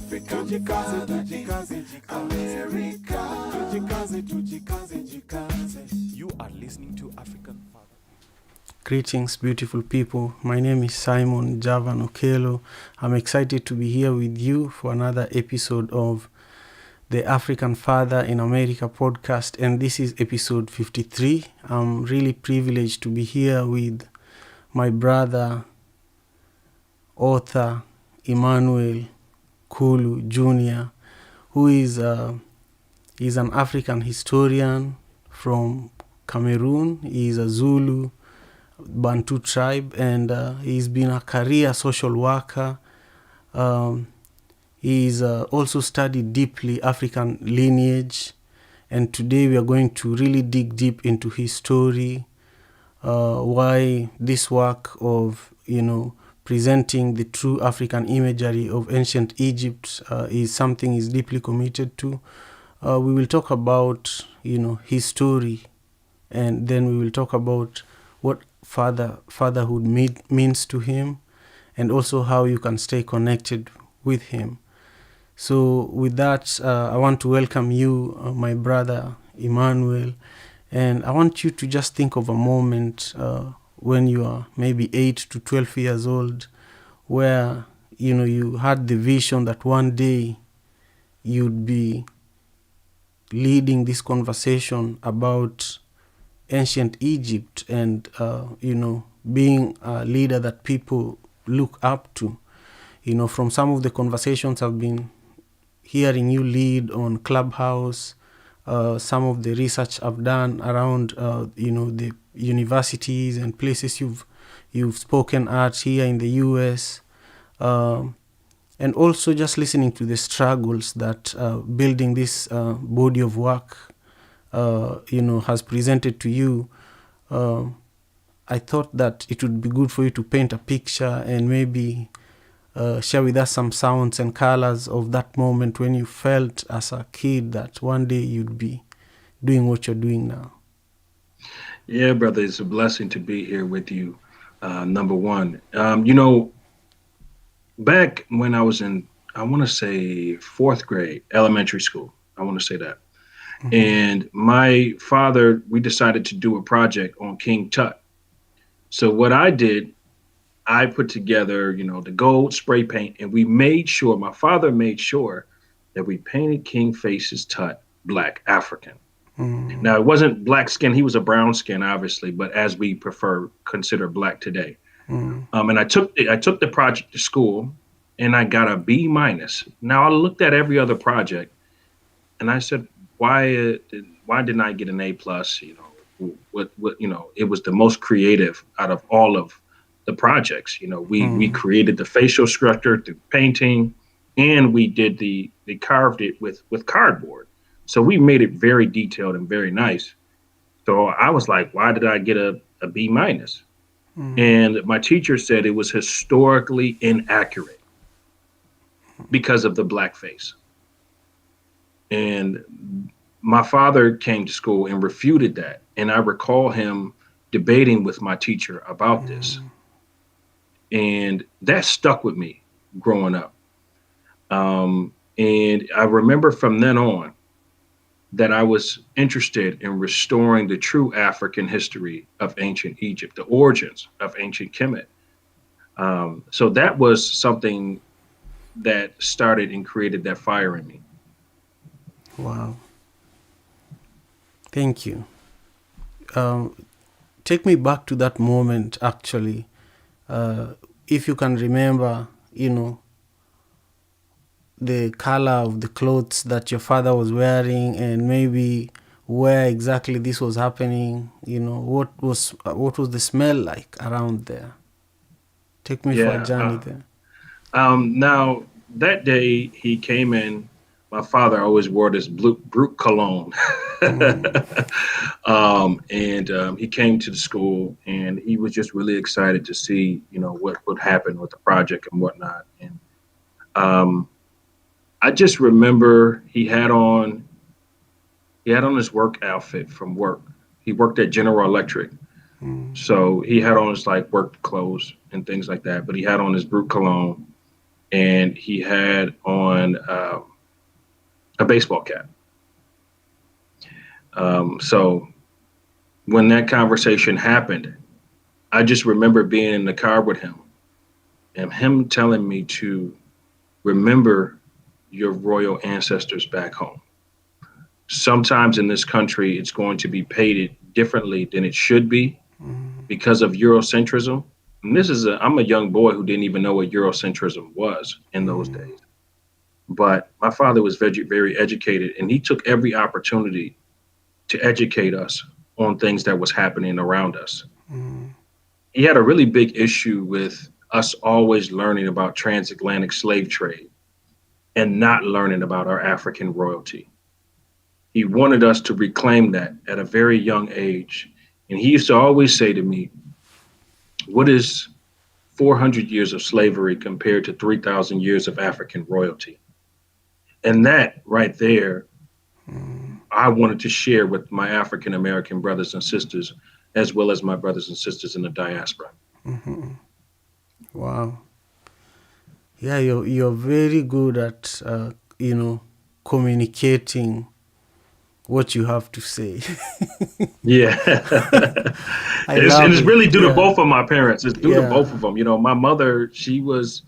Africa, tujikaze, tujikaze, America, tujikaze, tujikaze, jikaze. You are listening to African Father. Greetings, beautiful people. My name is Simon Javan Okelo. I'm excited to be here with you for another episode of the African Father in America podcast, and this is episode 53. I'm really privileged to be here with my brother, Author Emmanuel Kulu Jr., who is an African historian from Cameroon. He is a Zulu, Bantu Tribe, and he's been a career social worker. He's also studied deeply African lineage, and today we are going to really dig deep into his story, why this work of, presenting the true African imagery of ancient Egypt is something he's deeply committed to. We will talk about, his story, and then we will talk about what fatherhood means to him, and also how you can stay connected with him. So with that, I want to welcome you, my brother Emmanuel, and I want you to just think of a moment when you are maybe 8 to 12 years old, where you had the vision that one day you'd be leading this conversation about ancient Egypt, and being a leader that people look up to. From some of the conversations I've been hearing you lead on Clubhouse, some of the research I've done around the universities and places you've spoken at here in the US, and also just listening to the struggles that building this body of work has presented to you. I thought that it would be good for you to paint a picture and maybe share with us some sounds and colors of that moment when you felt as a kid that one day you'd be doing what you're doing now. Yeah, brother, it's a blessing to be here with you. Number one, back when I was in, I want to say fourth grade, elementary school, I want to say that. Mm-hmm. And my father, we decided to do a project on King Tut. So what I did, I put together, the gold spray paint, and my father made sure that we painted King Face's Tut black African. Mm. Now, it wasn't black skin. He was a brown skin, obviously, but as we consider black today. Mm. And I took the project to school, and I got a B-. Now, I looked at every other project, and I said, why didn't I get an A+? It was the most creative out of all of the projects. We created the facial structure through painting, and we carved it with cardboard. So we made it very detailed and very nice. So I was like, why did I get a B-? And my teacher said it was historically inaccurate because of the blackface. And my father came to school and refuted that. And I recall him debating with my teacher about this. And that stuck with me growing up. And I remember from then on that I was interested in restoring the true African history of ancient Egypt, the origins of ancient Kemet. So that was something that started and created that fire in me. Wow. Thank you. Take me back to that moment, actually. If you can remember, the color of the clothes that your father was wearing, and maybe where exactly this was happening, what was the smell like around there? Take me for a journey there. Now, that day he came in, my father always wore this brute cologne. And he came to the school, and he was just really excited to see, what would happen with the project and whatnot. And I just remember he had on his work outfit from work. He worked at General Electric. So he had on his work clothes and things like that, but he had on his brute cologne. and he had on a baseball cap. So when that conversation happened, I just remember being in the car with him and him telling me to remember your royal ancestors back home. Sometimes in this country, it's going to be painted differently than it should be because of Eurocentrism. And I'm a young boy who didn't even know what Eurocentrism was in those days. But my father was very educated, and he took every opportunity to educate us on things that was happening around us. He had a really big issue with us always learning about transatlantic slave trade and not learning about our African royalty. He wanted us to reclaim that at a very young age. And he used to always say to me, what is 400 years of slavery compared to 3,000 years of African royalty? And that right there, I wanted to share with my African American brothers and sisters, as well as my brothers and sisters in the diaspora. Wow. Yeah, you're very good at communicating what you have to say. Yeah. And it's really due to both of my parents. It's due to both of them. You know, my mother, she was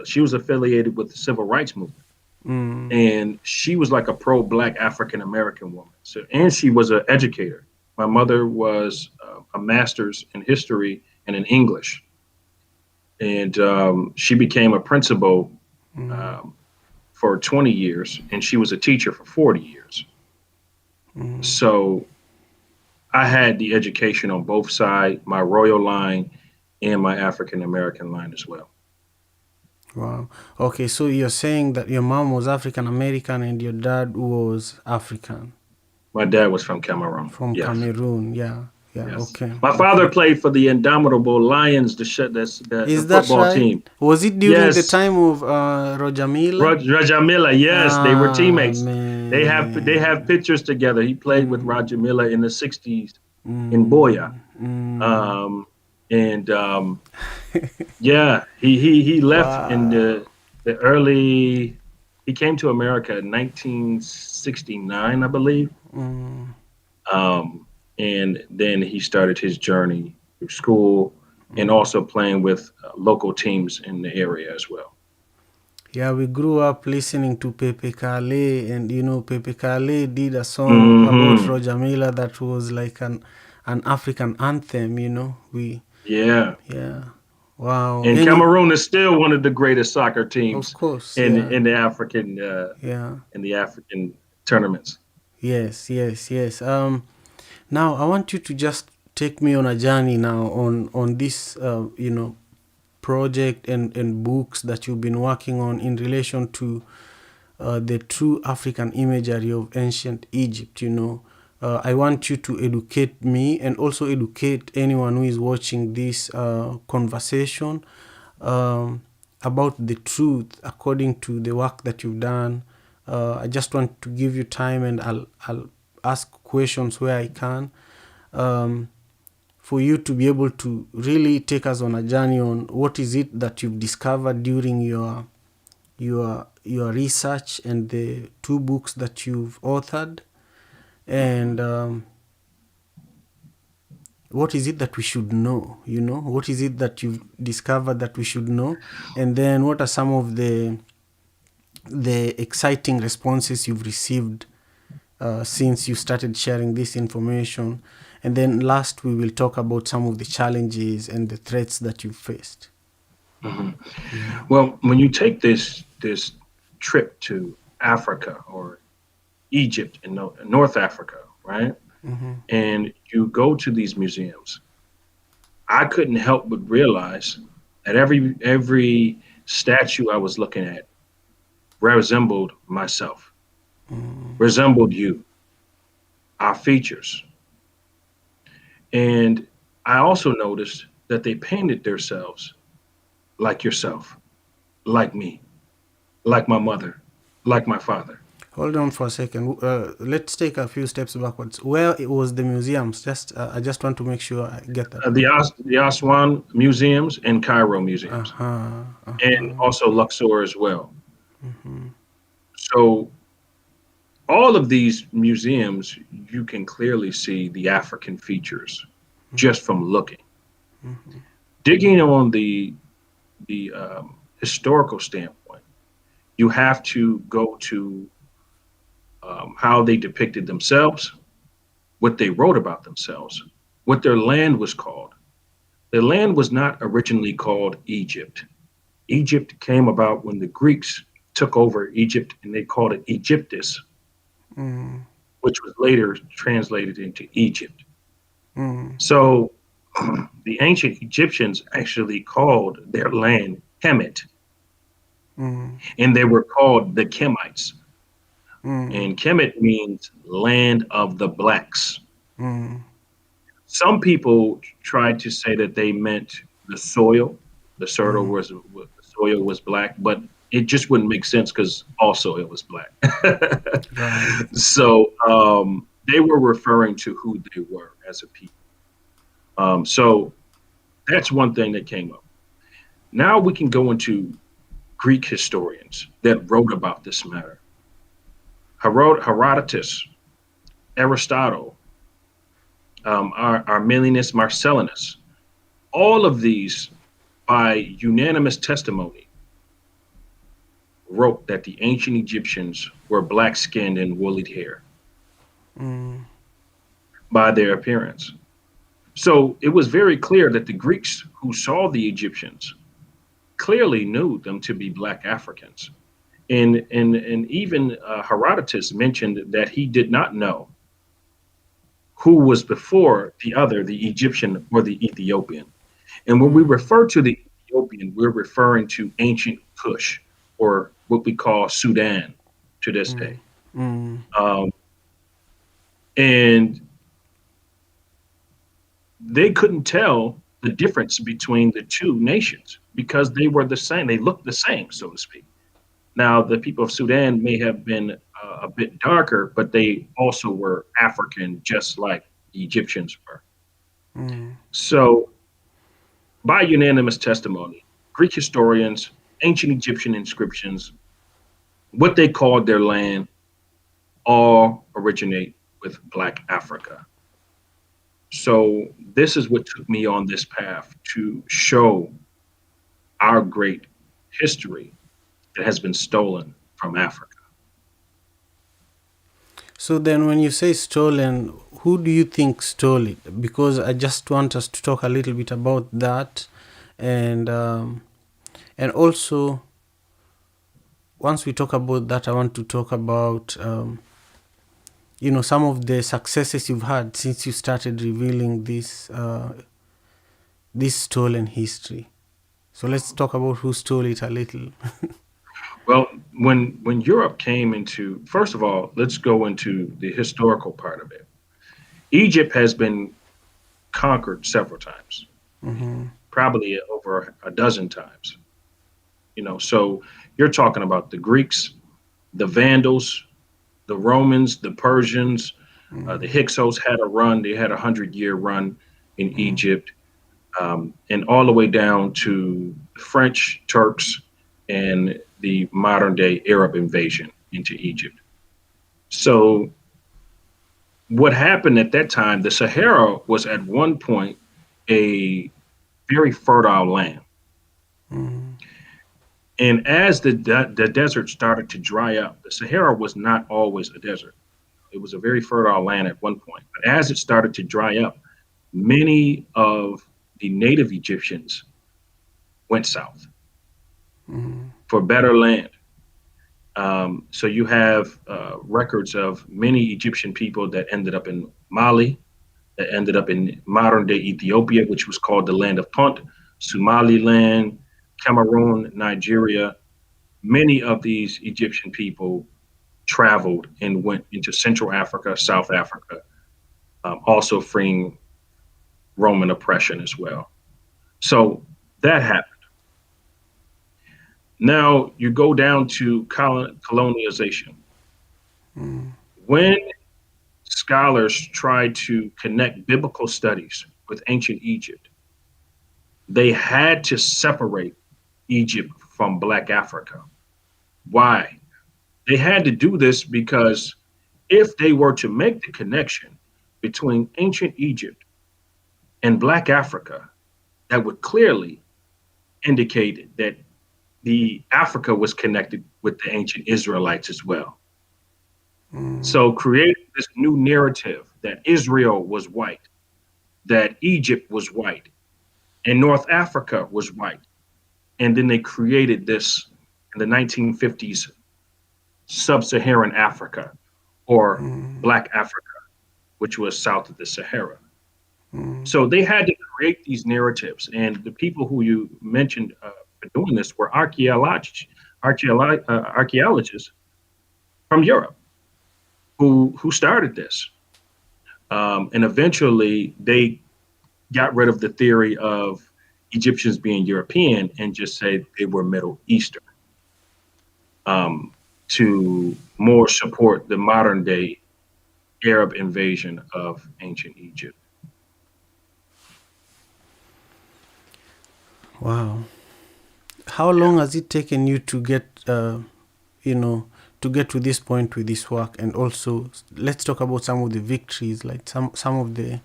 she was affiliated with the civil rights movement. And she was like a pro-Black African American woman. So, and she was an educator. My mother was a master's in history and in English. And she became a principal for 20 years, and she was a teacher for 40 years. So I had the education on both sides, my royal line and my African American line as well. Wow. Okay, so you're saying that your mom was African American and your dad was African. My dad was from Cameroon. From Cameroon, yeah. Yes. Okay. My father played for the Indomitable Lions, the football right? team. Was it during the time of Roger Miller? Roger Miller, yes, they were teammates. Man. They have pictures together. He played with Roger Miller in the 60s in Boya. Yeah, he left in the early. He came to America in 1969, I believe. And then he started his journey through school and also playing with local teams in the area as well. Yeah, we grew up listening to Pepe Kale, and Pepe Kale did a song about Roger Miller that was like an African anthem. Yeah. Wow. And Cameroon is still one of the greatest soccer teams, of course, in the African in the African tournaments. Yes. Now I want you to just take me on a journey now on this project and books that you've been working on in relation to the true African imagery of ancient Egypt. I want you to educate me and also educate anyone who is watching this conversation about the truth according to the work that you've done. I just want to give you time, and I'll ask questions where I can, for you to be able to really take us on a journey on what is it that you've discovered during your research and the 2 books that you've authored, and what is it that we should know, what is it that you've discovered that we should know, and then what are some of the exciting responses you've received since you started sharing this information. And then last, we will talk about some of the challenges and the threats that you've faced. Well, when you take this trip to Africa or Egypt in North Africa, right? And you go to these museums, I couldn't help but realize that every statue I was looking at resembled myself, resembled you, our features. And I also noticed that they painted themselves like yourself, like me, like my mother, like my father. Hold on for a second. Let's take a few steps backwards. Where it was the museums? I just want to make sure I get that right. The Aswan museums and Cairo museums, Uh-huh. and Uh-huh. also Luxor as well. So all of these museums, you can clearly see the African features just from looking. Digging on the historical standpoint, you have to go to how they depicted themselves, what they wrote about themselves, what their land was called. Their land was not originally called Egypt. Egypt came about when the Greeks took over Egypt and they called it Egyptus, which was later translated into Egypt. So the ancient Egyptians actually called their land Kemet, and they were called the Kemites. And Kemet means land of the blacks. Some people tried to say that they meant the soil. The soil was black, but it just wouldn't make sense because all soil was black. Right. So they were referring to who they were as a people. So that's one thing that came up. Now we can go into Greek historians that wrote about this matter. Herodotus, Aristotle, Arminius Marcellinus, all of these, by unanimous testimony, wrote that the ancient Egyptians were black-skinned and woolly hair by their appearance. So it was very clear that the Greeks who saw the Egyptians clearly knew them to be black Africans. And even Herodotus mentioned that he did not know who was before the other, the Egyptian or the Ethiopian. And when we refer to the Ethiopian, we're referring to ancient Kush, or what we call Sudan to this day. And they couldn't tell the difference between the two nations because they were the same. They looked the same, so to speak. Now, the people of Sudan may have been a bit darker, but they also were African, just like the Egyptians were. So, by unanimous testimony, Greek historians, ancient Egyptian inscriptions, what they called their land, all originate with Black Africa. So, this is what took me on this path to show our great history that has been stolen from Africa. So then when you say stolen, who do you think stole it? Because I just want us to talk a little bit about that. And also, once we talk about that, I want to talk about, some of the successes you've had since you started revealing this stolen history. So let's talk about who stole it a little. Well, when Europe came into, first of all, let's go into the historical part of it. Egypt has been conquered several times, probably over a dozen times. So you're talking about the Greeks, the Vandals, the Romans, the Persians, the Hyksos had a run. They had 100-year run in Egypt, and all the way down to French, Turks, and the modern day Arab invasion into Egypt. So what happened at that time, the Sahara was at one point a very fertile land. And as the desert started to dry up, the Sahara was not always a desert. It was a very fertile land at one point. But as it started to dry up, many of the native Egyptians went south for better land. So you have records of many Egyptian people that ended up in Mali, that ended up in modern day Ethiopia, which was called the land of Punt, Somaliland, Cameroon, Nigeria. Many of these Egyptian people traveled and went into Central Africa, South Africa, also freeing Roman oppression as well. So that happened. Now you go down to colonization. When scholars try to connect biblical studies with ancient Egypt, they had to separate Egypt from Black Africa. Why? They had to do this because if they were to make the connection between ancient Egypt and Black Africa, that would clearly indicate that the Africa was connected with the ancient Israelites as well. So creating this new narrative that Israel was white, that Egypt was white, and North Africa was white. And then they created this in the 1950s, Sub-Saharan Africa or Black Africa, which was south of the Sahara. So they had to create these narratives. And the people who you mentioned for doing this were archaeologists from Europe who started this. And eventually they got rid of the theory of Egyptians being European and just say they were Middle Eastern, to more support the modern day Arab invasion of ancient Egypt. Wow. How long has it taken you to get, to get to this point with this work? And also, let's talk about some of the victories, like some of the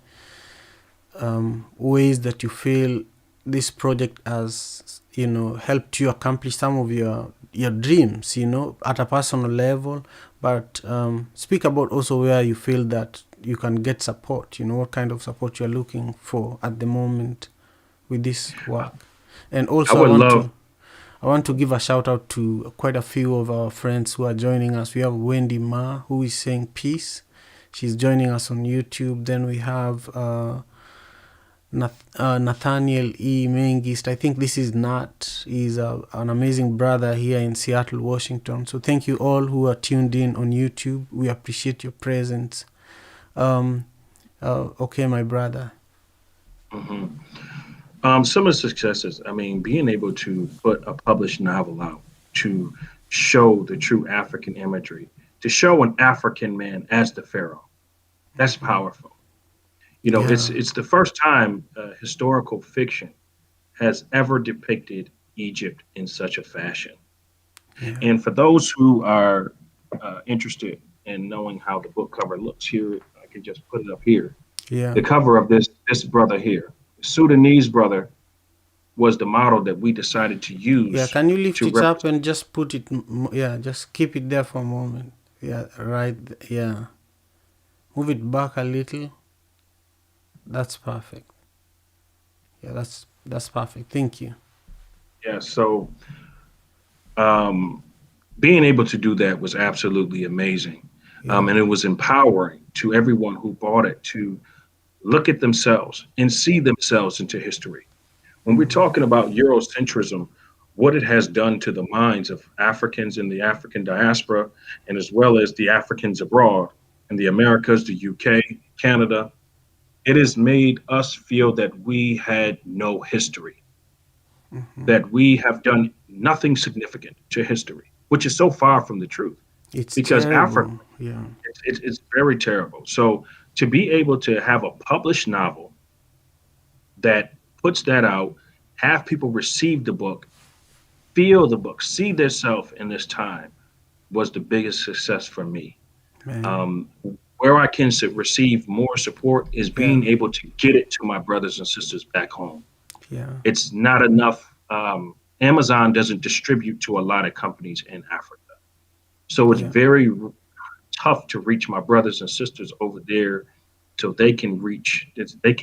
ways that you feel this project has, helped you accomplish some of your dreams, at a personal level. But speak about also where you feel that you can get support, what kind of support you're looking for at the moment with this work. And also, I want to give a shout out to quite a few of our friends who are joining us. We have Wendy Ma, who is saying peace. She's joining us on YouTube. Then we have Nathaniel E. Mengist. I think this is Nat. He's an amazing brother here in Seattle, Washington. So thank you all who are tuned in on YouTube. We appreciate your presence. Okay, my brother. Some of the successes, being able to put a published novel out, to show the true African imagery, to show an African man as the Pharaoh, that's powerful. It's the first time historical fiction has ever depicted Egypt in such a fashion. Yeah. And for those who are interested in knowing how the book cover looks, here, I can just put it up here. Yeah. The cover of this brother here. Sudanese brother was the model that we decided to use. Yeah, can you lift it up and just put it, just keep it there for a moment. Yeah, right, yeah. Move it back a little. That's perfect. Yeah, that's perfect. Thank you. Yeah, so being able to do that was absolutely amazing. Yeah. And it was empowering to everyone who bought it to look at themselves and see themselves into history. When we're talking about Eurocentrism, what it has done to the minds of Africans in the African diaspora, and as well as the Africans abroad in the Americas, the UK, Canada, it has made us feel that we had no history, that we have done nothing significant to history, which is so far from the truth. It's because terrible. Africa, it's very terrible. So to be able to have a published novel that puts that out, have people receive the book, feel the book, see themselves in this time, was the biggest success for me. Where I can receive more support is being able to get it to my brothers and sisters back home. Yeah, it's not enough. Amazon doesn't distribute to a lot of companies in Africa, so it's very tough to reach my brothers and sisters over there, so they can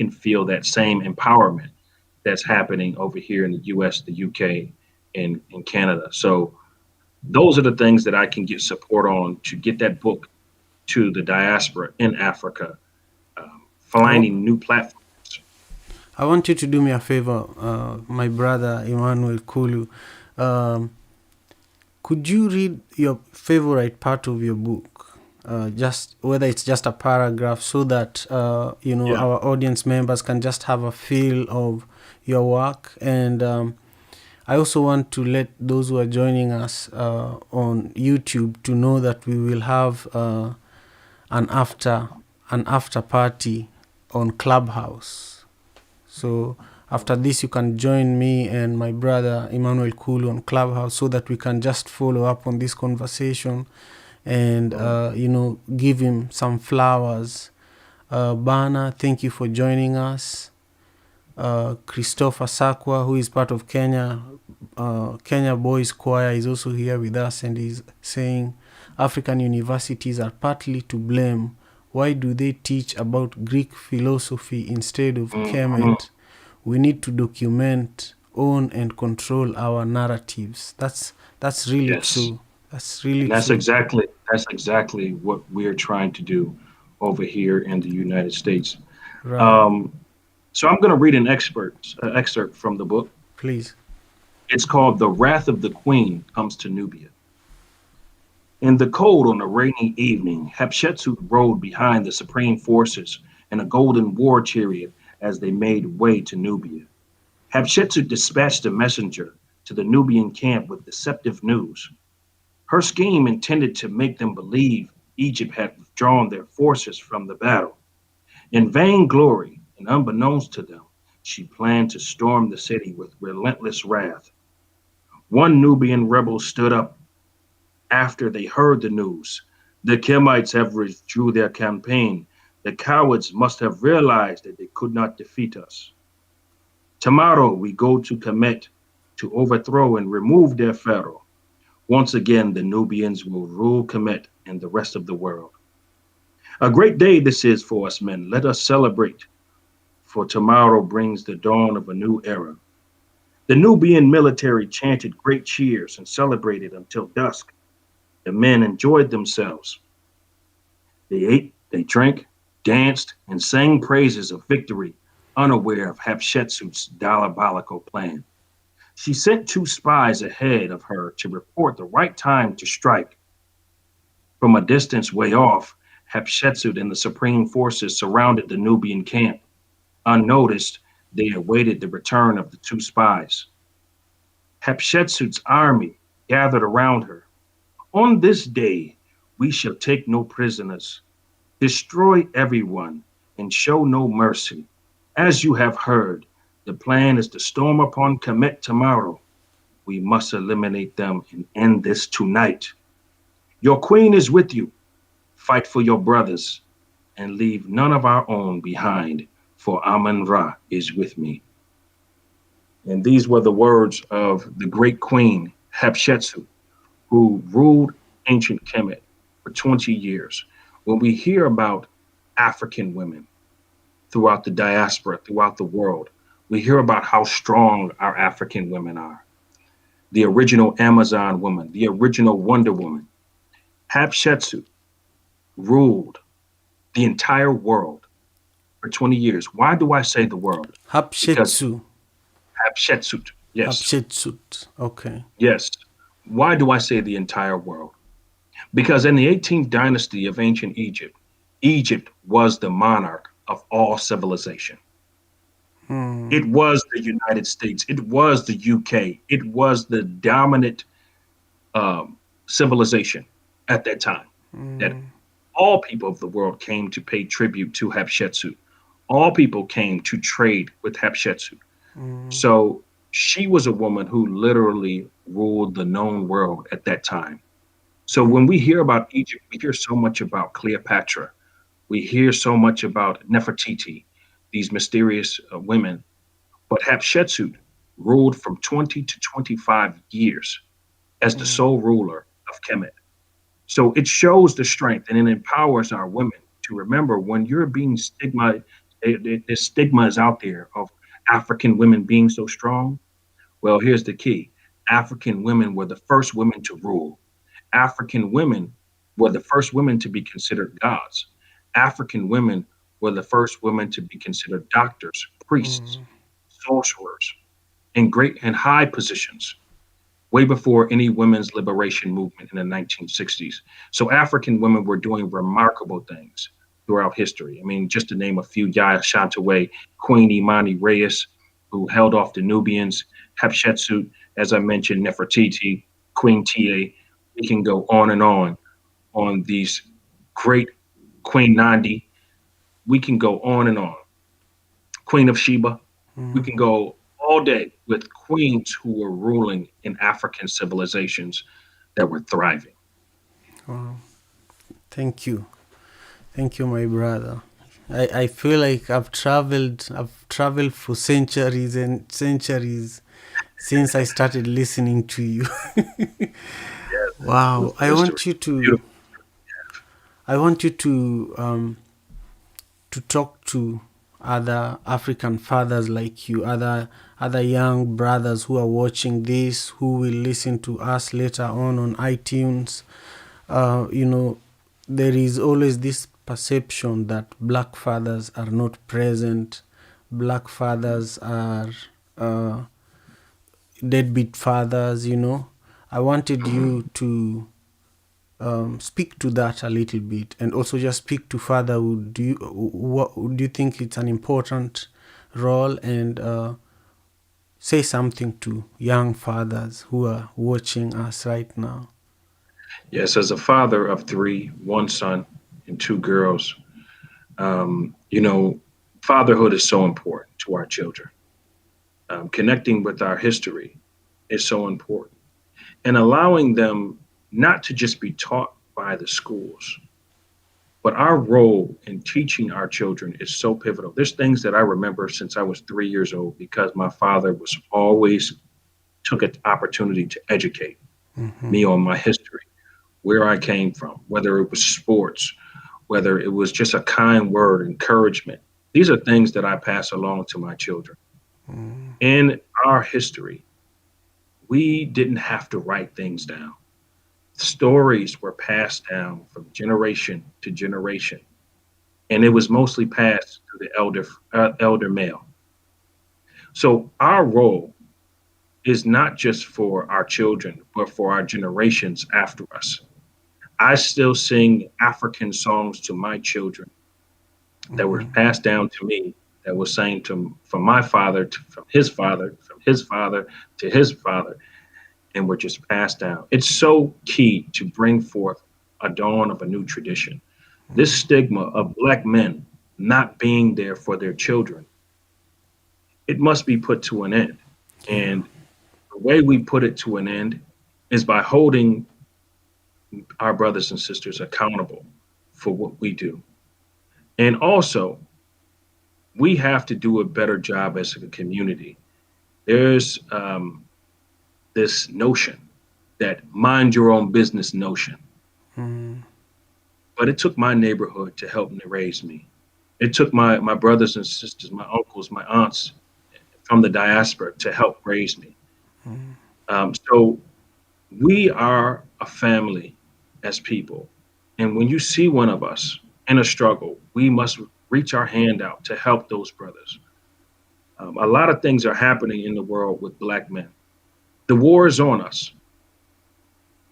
feel that same empowerment that's happening over here in the US, the UK, and in Canada. So those are the things that I can get support on to get that book to the diaspora in Africa, finding new platforms. I want you to do me a favor, my brother Emmanuel Kulu. Could you read your favorite part of your book? Just whether it's just a paragraph, so that our audience members can just have a feel of your work. And I also want to let those who are joining us on YouTube to know that we will have an after party on Clubhouse. So after this, you can join me and my brother Emmanuel Kulu on Clubhouse so that we can just follow up on this conversation and give him some flowers. Bana, thank you for joining us. Christopher Sakwa, who is part of Kenya Boys Choir, is also here with us, and is saying African universities are partly to blame. Why do they teach about Greek philosophy instead of Kemet? We need to document, own, and control our narratives. That's really Yes. true. That's really And that's true. exactly what we're trying to do over here in the United States. Right. So I'm going to read an excerpt from the book. Please. It's called "The Wrath of the Queen Comes to Nubia." In the cold on a rainy evening, Hatshepsut rode behind the supreme forces in a golden war chariot as they made way to Nubia. Hatshepsut dispatched a messenger to the Nubian camp with deceptive news. Her scheme intended to make them believe Egypt had withdrawn their forces from the battle. In vainglory and unbeknownst to them, she planned to storm the city with relentless wrath. One Nubian rebel stood up after they heard the news. The Kemites have withdrew their campaign. The cowards must have realized that they could not defeat us. Tomorrow we go to Kemet to overthrow and remove their Pharaoh. Once again, the Nubians will rule Kemet and the rest of the world. A great day this is for us men. Let us celebrate, for tomorrow brings the dawn of a new era. The Nubian military chanted great cheers and celebrated until dusk. The men enjoyed themselves. They ate, they drank, danced, and sang praises of victory, unaware of Hatshepsut's diabolical plan. She sent 2 spies ahead of her to report the right time to strike. From a distance way off, Hatshepsut and the supreme forces surrounded the Nubian camp. Unnoticed, they awaited the return of the 2 spies. Hatshepsut's army gathered around her. On this day, we shall take no prisoners, destroy everyone, and show no mercy. As you have heard, the plan is to storm upon Kemet tomorrow. We must eliminate them and end this tonight. Your queen is with you. Fight for your brothers and leave none of our own behind, for Amun-Ra is with me. And these were the words of the great queen Hatshepsut, who ruled ancient Kemet for 20 years. When we hear about African women throughout the diaspora, throughout the world, we hear about how strong our African women are. The original Amazon woman, the original Wonder Woman. Hatshepsut ruled the entire world for 20 years. Why do I say the world? Because Hatshepsut, yes. Hatshepsut, okay. Yes. Why do I say the entire world? Because in the 18th dynasty of ancient Egypt, Egypt was the monarch of all civilization. It was the United States. It was the UK. It was the dominant civilization at that time. That all people of the world came to pay tribute to Hatshepsut. All people came to trade with Hatshepsut. So she was a woman who literally ruled the known world at that time. So when we hear about Egypt, we hear so much about Cleopatra. We hear so much about Nefertiti, these mysterious women. But Hatshepsut ruled from 20 to 25 years as the sole ruler of Kemet. So it shows the strength and it empowers our women to remember when you're being stigmatized, the stigma is out there of African women being so strong. Well, here's the key. African women were the first women to rule. African women were the first women to be considered gods. African women were the first women to be considered doctors, priests, sorcerers, in great and high positions, way before any women's liberation movement in the 1960s. So African women were doing remarkable things throughout history. I mean, just to name a few, Yaya Shantaway, Queen Imani Reyes, who held off the Nubians, Hatshepsut, as I mentioned, Nefertiti, Queen Ta. We can go on these great Queen Nandi. We can go on and on. Queen of Sheba. We can go all day with queens who were ruling in African civilizations that were thriving. Thank you. Thank you, my brother. I feel like I've traveled for centuries and centuries since I started listening to you. Wow. Beautiful history. Beautiful. I want you to talk to other African fathers like you, other young brothers who are watching this, who will listen to us later on iTunes. You know, there is always this perception that black fathers are not present. Black fathers are deadbeat fathers. You know, I wanted you to speak to that a little bit, and also just speak to fatherhood. Do you think it's an important role? And say something to young fathers who are watching us right now. Yes, as a father of three, one son and two girls, you know, fatherhood is so important to our children. Connecting with our history is so important, and allowing them not to just be taught by the schools, but our role in teaching our children is so pivotal. There's things that I remember since I was 3 years old because my father was always took an opportunity to educate me on my history, where I came from, whether it was sports, whether it was just a kind word, encouragement. These are things that I pass along to my children. In our history, we didn't have to write things down. Stories were passed down from generation to generation, and it was mostly passed to the elder male. So our role is not just for our children, but for our generations after us. I still sing African songs to my children that were passed down to me, that was sang to from my father to from his father, from his father to his father, and were just passed down. It's so key to bring forth a dawn of a new tradition. This stigma of black men not being there for their children, it must be put to an end. And the way we put it to an end is by holding our brothers and sisters accountable for what we do. And also, we have to do a better job as a community. There's this notion that mind your own business notion. But it took my neighborhood to help raise me. It took my brothers and sisters, my uncles, my aunts from the diaspora to help raise me. So we are a family as people. And when you see one of us in a struggle, we must reach our hand out to help those brothers. A lot of things are happening in the world with black men. The war is on us.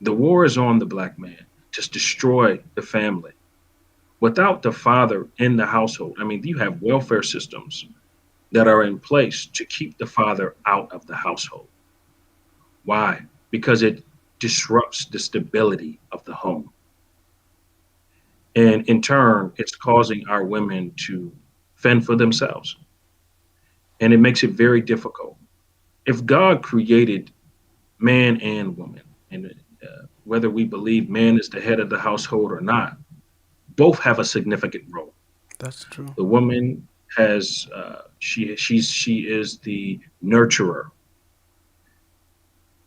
The war is on the black man to destroy the family. Without the father in the household, I mean, you have welfare systems that are in place to keep the father out of the household. Why? Because it disrupts the stability of the home. And in turn, it's causing our women to fend for themselves. And it makes it very difficult. If God created man and woman, and whether we believe man is the head of the household or not, both have a significant role. That's true. The woman has she is the nurturer.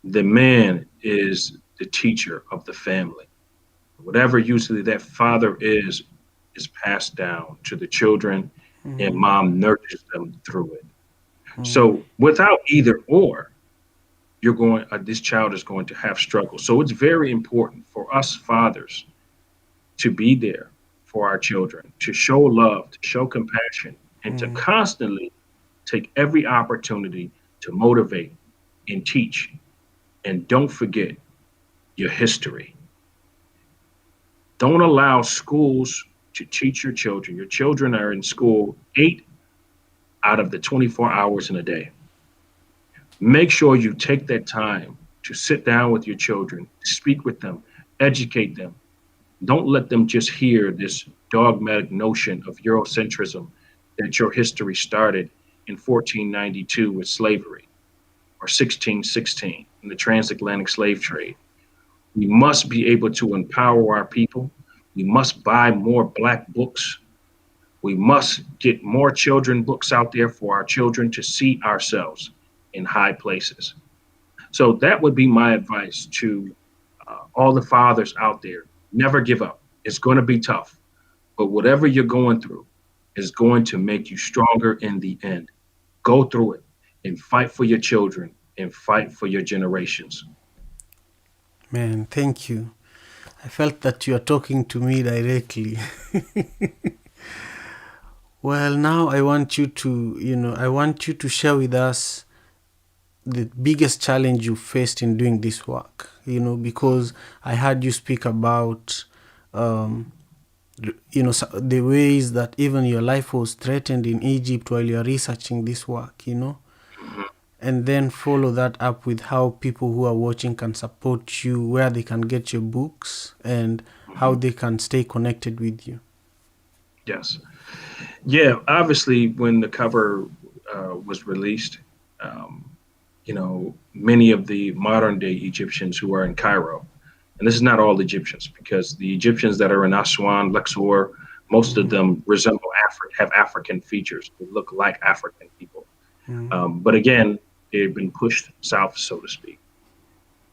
The man is the teacher of the family. Whatever usually that father is passed down to the children, and mom nurtures them through it. So without either or, this child is going to have struggle. So it's very important for us fathers to be there for our children, to show love, to show compassion, and to constantly take every opportunity to motivate and teach. And don't forget your history. Don't allow schools to teach your children. Your children are in school 8 out of the 24 hours in a day. Make sure you take that time to sit down with your children, speak with them, educate them. Don't let them just hear this dogmatic notion of Eurocentrism that your history started in 1492 with slavery or 1616 in the transatlantic slave trade. We must be able to empower our people. We must buy more Black books. We must get more children books out there for our children to see ourselves in high places. So that would be my advice to all the fathers out there. Never give up. It's going to be tough, but whatever you're going through is going to make you stronger in the end. Go through it and fight for your children and fight for your generations. Man, thank you. I felt that you are talking to me directly. Well, now I want you to share with us the biggest challenge you faced in doing this work, because I heard you speak about, the ways that even your life was threatened in Egypt while you're researching this work, and then follow that up with how people who are watching can support you, where they can get your books, and how they can stay connected with you. Yes. Yeah, obviously, when the cover was released, many of the modern day Egyptians who are in Cairo, and this is not all Egyptians, because the Egyptians that are in Aswan, Luxor, most of them resemble have African features. They look like African people. But again, they've been pushed south, so to speak.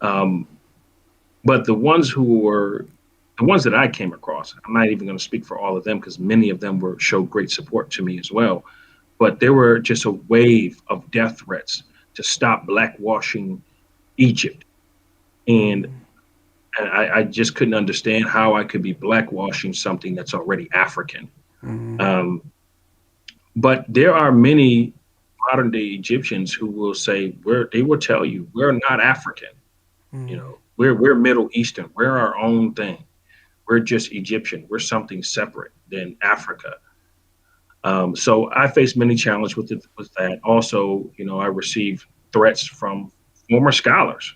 But the ones that I came across, I'm not even going to speak for all of them because many of them showed great support to me as well. But there were just a wave of death threats to stop blackwashing Egypt. And I just couldn't understand how I could be blackwashing something that's already African. But there are many modern day Egyptians who will say, they will tell you, we're not African. We're Middle Eastern. We're our own thing. We're just Egyptian. We're something separate than Africa. So I faced many challenges with that. Also, I received threats from former scholars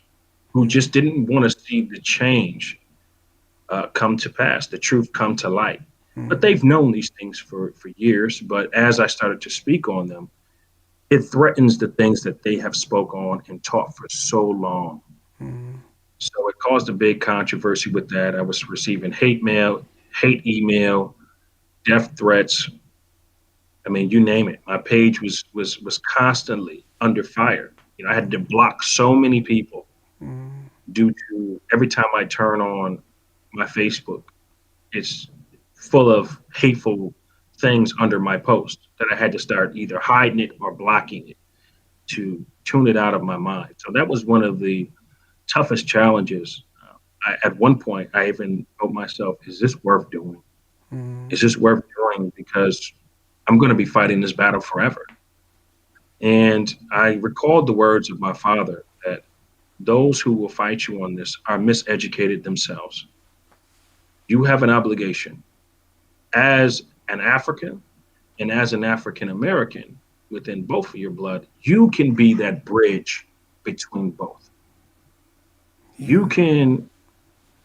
who just didn't want to see the change come to pass, the truth come to light. But they've known these things for years. But as I started to speak on them, it threatens the things that they have spoke on and taught for so long. So it caused a big controversy with that. I was receiving hate mail, hate email, death threats. I mean, you name it. My page was constantly under fire. I had to block so many people due to every time I turn on my Facebook, it's full of hateful things under my post that I had to start either hiding it or blocking it to tune it out of my mind. So that was one of the toughest challenges. At one point, I even told myself, is this worth doing? Is this worth doing? Because I'm going to be fighting this battle forever. And I recalled the words of my father that those who will fight you on this are miseducated themselves. You have an obligation as an African and as an African American within both of your blood. You can be that bridge between both. You can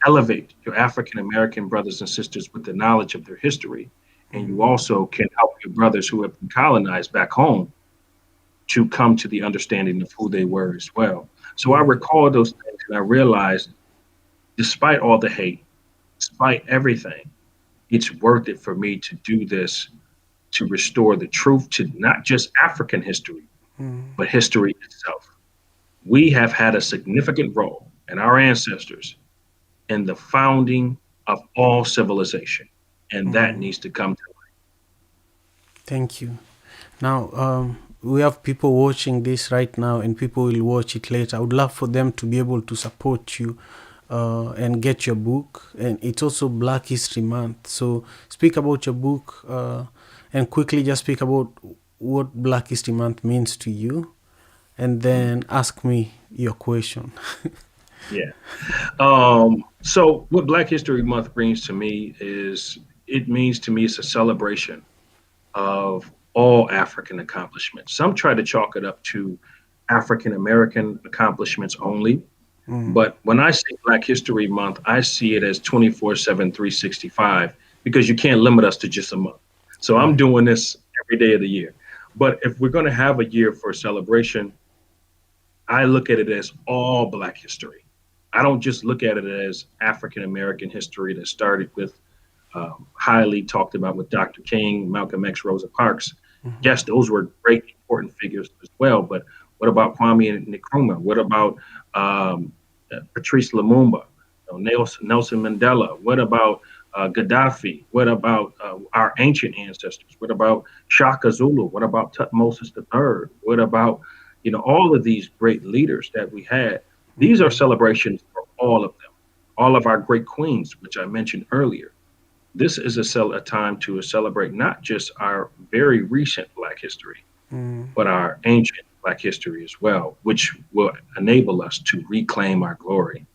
elevate your African American brothers and sisters with the knowledge of their history. And you also can help your brothers who have been colonized back home to come to the understanding of who they were as well. So I recall those things and I realized, despite all the hate, despite everything, it's worth it for me to do this, to restore the truth to not just African history, but history itself. We have had a significant role in our ancestors in the founding of all civilization, and that needs to come to light. Thank you. Now, we have people watching this right now and people will watch it later. I would love for them to be able to support you and get your book. And it's also Black History Month. So speak about your book and quickly just speak about what Black History Month means to you. And then ask me your question. Yeah. So what Black History Month brings to me is, it means to me it's a celebration of all African accomplishments. Some try to chalk it up to African American accomplishments only. But when I say Black History Month, I see it as 24/7, 365, because you can't limit us to just a month. So I'm doing this every day of the year. But if we're going to have a year for celebration, I look at it as all Black history. I don't just look at it as African American history that started with highly talked about with Dr. King, Malcolm X, Rosa Parks. Yes, those were great, important figures as well. But what about Kwame Nkrumah? What about Patrice Lumumba? Nelson Mandela? What about Gaddafi? What about our ancient ancestors? What about Shaka Zulu? What about Tutmosis III? What about all of these great leaders that we had? These are celebrations for all of them, all of our great queens, which I mentioned earlier. This is a time to celebrate not just our very recent Black history, but our ancient Black history as well, which will enable us to reclaim our glory.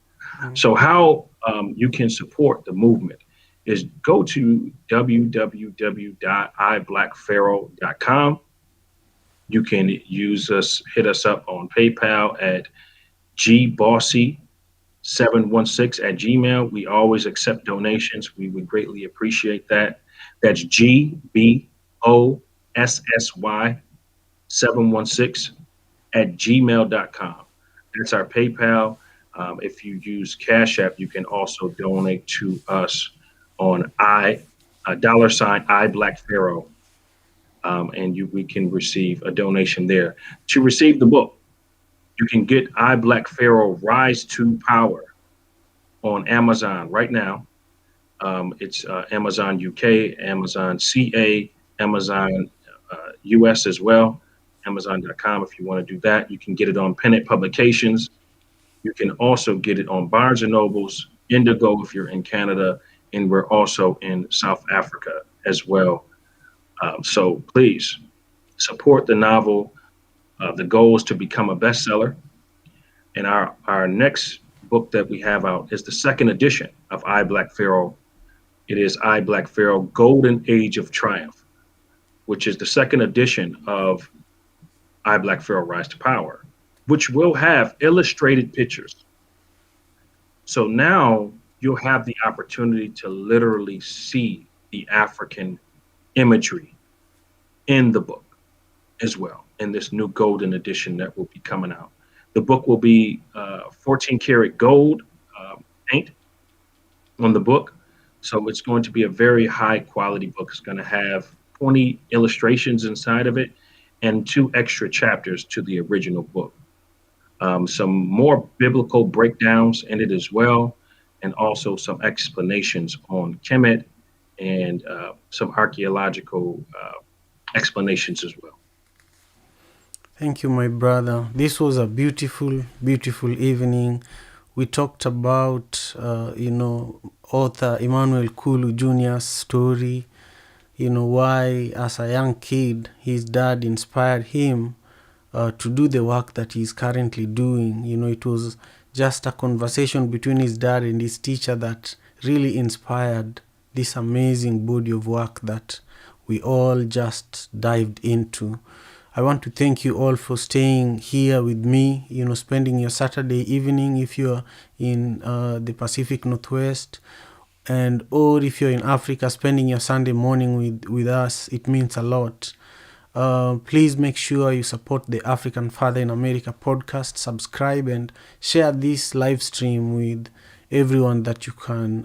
So how you can support the movement is go to www.iblackpharaoh.com. You can hit us up on PayPal at gbossy716@gmail. We always accept donations. We would greatly appreciate that. That's gbossy716@gmail.com. That's our PayPal. If you use Cash App, you can also donate to us on $iBlackPharaoh, and we can receive a donation there. To receive the book, you can get I Black Pharaoh Rise to Power on Amazon right now. It's Amazon UK, Amazon CA, Amazon US as well, Amazon.com if you want to do that. You can get it on Pennant Publications. You can also get it on Barnes & Nobles, Indigo if you're in Canada, and we're also in South Africa as well. So please support the novel. The goal is to become a bestseller. And our next book that we have out is the second edition of I Black Pharaoh. It is I Black Pharaoh Golden Age of Triumph, which is the second edition of I Black Pharaoh Rise to Power, which will have illustrated pictures. So now you'll have the opportunity to literally see the African imagery in the book as well, in this new golden edition that will be coming out. The book will be 14 karat gold paint on the book. So it's going to be a very high quality book. It's going to have 20 illustrations inside of it and 2 extra chapters to the original book. Some more biblical breakdowns in it as well, and also some explanations on Kemet and some archaeological explanations as well. Thank you, my brother. This was a beautiful, beautiful evening. We talked about, Author Emmanuel Kulu Jr.'s story, why as a young kid, his dad inspired him to do the work that he's currently doing. It was just a conversation between his dad and his teacher that really inspired this amazing body of work that we all just dived into. I want to thank you all for staying here with me, spending your Saturday evening if you're in the Pacific Northwest, or if you're in Africa, spending your Sunday morning with us. It means a lot. Please make sure you support the African Father in America podcast, subscribe, and share this live stream with everyone that you can,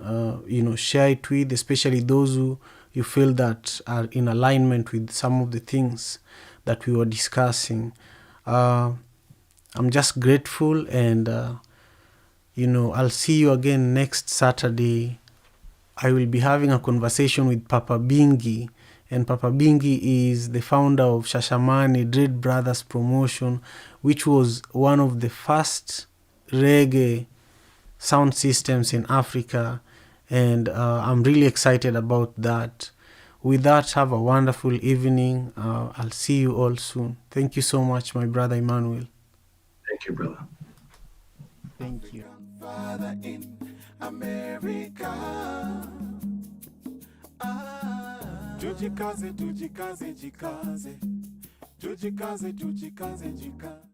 share it with, especially those who you feel that are in alignment with some of the things that we were discussing. I'm just grateful, and I'll see you again next Saturday. I will be having a conversation with Papa Bingi, and Papa Bingi is the founder of Shashamane Dread Brothers Promotion, which was one of the first reggae sound systems in Africa, and I'm really excited about that. With that, have a wonderful evening. I'll see you all soon. Thank you so much, my brother Emmanuel. Thank you, brother. Thank you. Father in America. Tujikaze, tujikaze, jikaze. Tujikaze, tujikaze, jikaze.